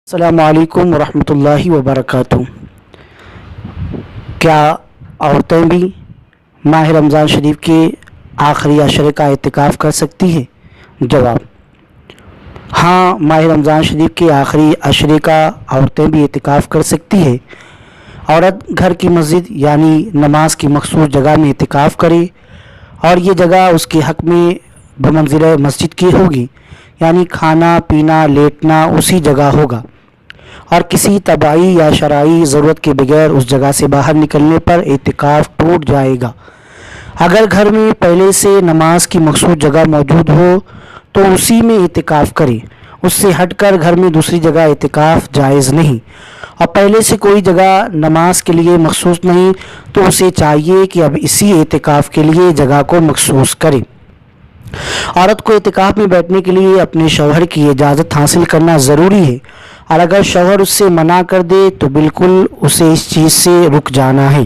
السلام علیکم ورحمۃ اللہ وبرکاتہ۔ کیا عورتیں بھی ماہ رمضان شریف کے آخری عشرے کا اعتکاف کر سکتی ہیں؟ جواب: ہاں، ماہ رمضان شریف کے آخری عشرے کا عورتیں بھی اعتکاف کر سکتی ہیں۔ عورت گھر کی مسجد یعنی نماز کی مخصوص جگہ میں اعتکاف کرے اور یہ جگہ اس کے حق میں بمنزلہ مسجد کی ہوگی، یعنی کھانا پینا لیٹنا اسی جگہ ہوگا اور کسی طبعی یا شرعی ضرورت کے بغیر اس جگہ سے باہر نکلنے پر اعتکاف ٹوٹ جائے گا۔ اگر گھر میں پہلے سے نماز کی مخصوص جگہ موجود ہو تو اسی میں اعتکاف کرے، اس سے ہٹ کر گھر میں دوسری جگہ اعتکاف جائز نہیں، اور پہلے سے کوئی جگہ نماز کے لیے مخصوص نہیں تو اسے چاہیے کہ اب اسی اعتکاف کے لیے جگہ کو مخصوص کرے۔ عورت کو اعتکاف میں بیٹھنے کے لیے اپنے شوہر کی اجازت حاصل کرنا ضروری ہے، اور اگر شوہر اس سے منع کر دے تو بالکل اسے اس چیز سے رک جانا ہے۔